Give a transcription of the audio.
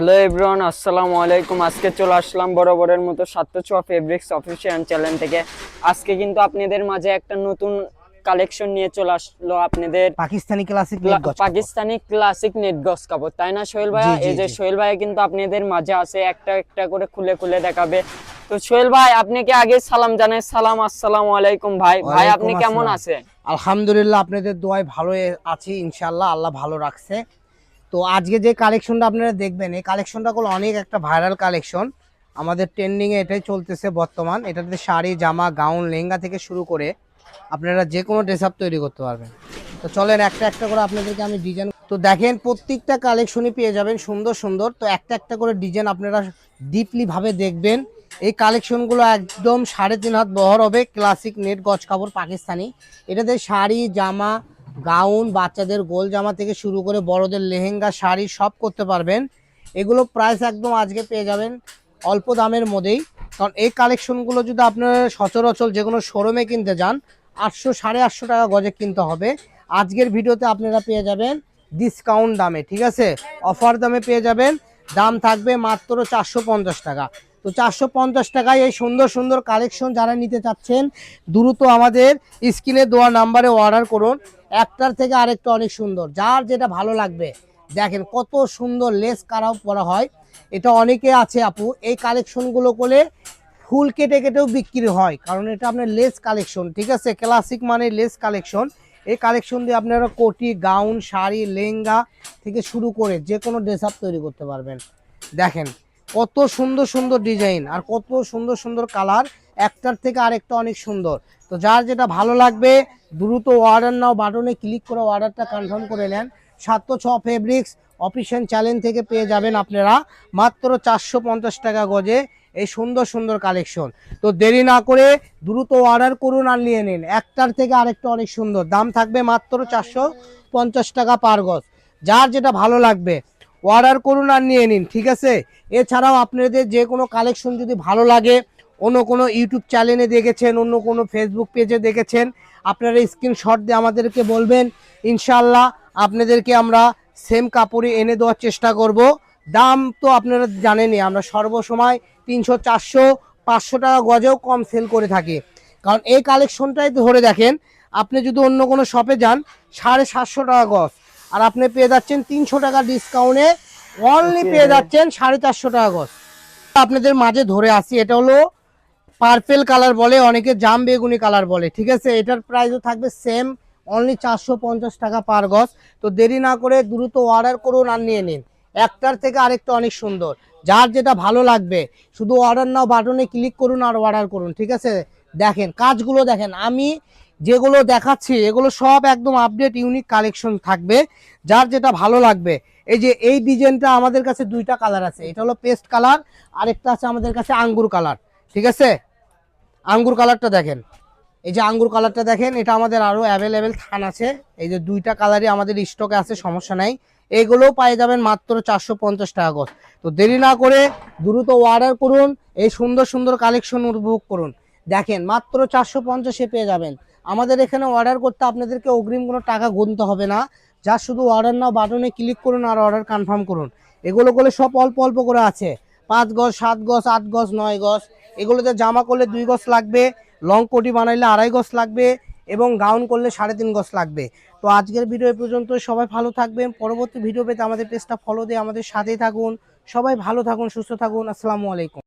Hello everyone, আসসালামু আলাইকুম। আজকে চলে আসলাম বরাবরের মতো 704 ফেব্রিক্স অফিসিয়াল চ্যানেল থেকে। আজকে কিন্তু আপনাদের মাঝে একটা নতুন কালেকশন নিয়ে চলে আসলো, আপনাদের পাকিস্তানি ক্লাসিক নেট গজ কাপড়। পাকিস্তানি ক্লাসিক নেট গজ কাপড়, তাই না সোহেল ভাইয়া? এই যে সোহেল ভাইয়া কিন্তু আপনাদের মাঝে আছে, একটা একটা করে খুলে খুলে দেখাবে। তো সোহেল ভাই, আপনি কি আগে সালাম জানেন? সালাম, আসসালামু আলাইকুম ভাই। ভাই আপনি কেমন আছেন? আলহামদুলিল্লাহ, আপনাদের দোয়ায় ভালো আছি ইনশাআল্লাহ, আল্লাহ ভালো রাখছে। তো আজকে যে কালেকশনটা আপনারা দেখবেন, এই কালেকশনটা হলো অনেক একটা ভাইরাল কালেকশন, আমাদের ট্রেন্ডিংয়ে এটাই চলতেছে বর্তমান। এটাতে শাড়ি, জামা, গাউন, লেহেঙ্গা থেকে শুরু করে আপনারা যে কোনো ড্রেস আপ তৈরি করতে পারবেন। তো চলেন একটা একটা করে আপনাদেরকে আমি ডিজাইন, তো দেখেন প্রত্যেকটা কালেকশনই পেয়ে যাবেন সুন্দর সুন্দর। তো একটা একটা করে ডিজাইন আপনারা ডিপলি ভাবে দেখবেন। এই কালেকশনগুলো একদম 3.5 হাত বহর হবে, ক্লাসিক নেট গজ কাপড় পাকিস্তানি। এটাতে শাড়ি, জামা, গাউন, বাচ্চাদের গোল জামা থেকে শুরু করে বড়দের লেহেঙ্গা, শাড়ি সব করতে পারবেন। এগুলো প্রাইস একদম আজকে পেয়ে যাবেন অল্প দামের মধ্যেই। কারণ এই কালেকশনগুলো যদি আপনারা সচরাচর যে কোনো শোরুমে কিনতে যান 800 850 টাকা গজে কিনতে হবে। আজকের ভিডিওতে আপনারা পেয়ে যাবেন ডিসকাউন্ট দামে, ঠিক আছে, অফার দামে পেয়ে যাবেন। দাম থাকবে মাত্র 450 টাকা। তো 450 টাকায় এই সুন্দর সুন্দর কালেকশন যারা নিতে চাচ্ছেন দ্রুত আমাদের স্ক্রিনে দেওয়া নাম্বারে অর্ডার করুন। একটার থেকে আরেকটা অনেক সুন্দর, যার যেটা ভালো লাগবে। দেখেন কত সুন্দর লেস কারাও পরা হয়, এটা অনেকে আছে আপু এই কালেকশনগুলো করে ফুল কেটে কেটেও বিক্রি হয়, কারণ এটা আপনার লেস কালেকশন, ঠিক আছে, ক্লাসিক মানে লেস কালেকশন। এই কালেকশন দিয়ে আপনারা কোটি, গাউন, শাড়ি, লেহেঙ্গা থেকে শুরু করে যে কোনো ড্রেস আপ তৈরি করতে পারবেন। দেখেন কত সুন্দর সুন্দর ডিজাইন আর কত সুন্দর সুন্দর কালার, একটার থেকে আরেকটা অনেক সুন্দর। তো যার যেটা ভালো লাগবে দ্রুত অর্ডার নাও বাটনে ক্লিক করে অর্ডারটা কনফার্ম করে নেন। 706 ফেব্রিক্স অফিসিয়াল চ্যানেল থেকে পেয়ে যাবেন আপনারা মাত্র 450 টাকা গজে এই সুন্দর সুন্দর কালেকশন। তো দেরি না করে দ্রুত অর্ডার করুন আর নিয়ে নিন। একটার থেকে আরেকটা অনেক সুন্দর, দাম থাকবে মাত্র 450 টাকা পার গজ। যার যেটা ভালো লাগবে অর্ডার করুন আর নিয়ে নিন, ঠিক আছে। এছাড়াও আপনাদের যে কোনো কালেকশন যদি ভালো লাগে, অন্য কোনো ইউটিউব চ্যানেলে দেখেছেন, অন্য কোনো ফেসবুক পেজে দেখেছেন, আপনারা স্ক্রিনশট দিয়ে আমাদেরকে বলবেন, ইনশাল্লাহ আপনাদেরকে আমরা সেম কাপড়ে এনে দেওয়ার চেষ্টা করব। দাম তো আপনারা জানেনই, আমরা সর্বসময় 300 400 500 টাকা গজেও কম সেল করে থাকি। কারণ এই কালেকশনটাই ধরে দেখেন, আপনি যদি অন্য কোনো শপে যান 750 টাকা গজ, আর আপনি পেয়ে যাচ্ছেন 300 টাকা ডিসকাউন্টে অনলি পেয়ে যাচ্ছেন 450 টাকা গজ। আপনাদের মাঝে ধরে আসি, এটা হলো পার্পেল কালার বলে, অনেকে জাম বেগুনি কালার বলে, ঠিক আছে। এটার প্রাইসও থাকবে সেম, অনলি 450 টাকা পার গজ। তো দেরি না করে দ্রুত অর্ডার করুন আর নিয়ে নিন। একটার থেকে আরেকটা অনেক সুন্দর, যার যেটা ভালো লাগবে শুধু অর্ডার নাও বাটনে ক্লিক করুন আর অর্ডার করুন, ঠিক আছে। দেখেন কাজগুলো দেখেন, আমি যেগুলো দেখাচ্ছি এগুলো সব একদম আপডেট ইউনিক কালেকশন থাকবে, যার যেটা ভালো লাগবে। এই যে এই ডিজাইনটা আমাদের কাছে দুইটা কালার আছে, এটা হলো পেস্ট কালার, আরেকটা আছে আমাদের কাছে আঙ্গুর কালার, ঠিক আছে। আঙ্গুর কালারটা দেখেন, এই যে আঙ্গুর কালারটা দেখেন, এটা আমাদের আরো অ্যাভেলেবেল থান আছে। এই যে দুইটা কালারই আমাদের স্টকে আছে, সমস্যা নাই। এগুলোও পেয়ে যাবেন মাত্র 450 টাকা গজ। তো দেরি না করে দ্রুত অর্ডার করুন, এই সুন্দর সুন্দর কালেকশন উপভোগ করুন। দেখেন মাত্র 450-এ পেয়ে যাবেন। আমাদের এখানে অর্ডার করতে আপনাদেরকে অগ্রিম কোনো টাকা গুনতে হবে না, যা শুধু অর্ডার নাও বাটনে ক্লিক করুন আর অর্ডার কনফার্ম করুন। এগুলো করলে সব অল্প অল্প করে আছে, 5 গজ, 7 গজ, 8 গজ, 9 গজ। এগুলোতে জামা করলে 2 গজ লাগবে, লং কোটি বানাইলে 2.5 গজ লাগবে, এবং গাউন করলে 3.5 গজ লাগবে। তো আজকের ভিডিও এ পর্যন্ত, সবাই ভালো থাকবেন। পরবর্তী ভিডিও পেতে আমাদের পেজটা ফলো দিয়ে আমাদের সাথেই থাকুন। সবাই ভালো থাকুন, সুস্থ থাকুন। আসসালামু আলাইকুম।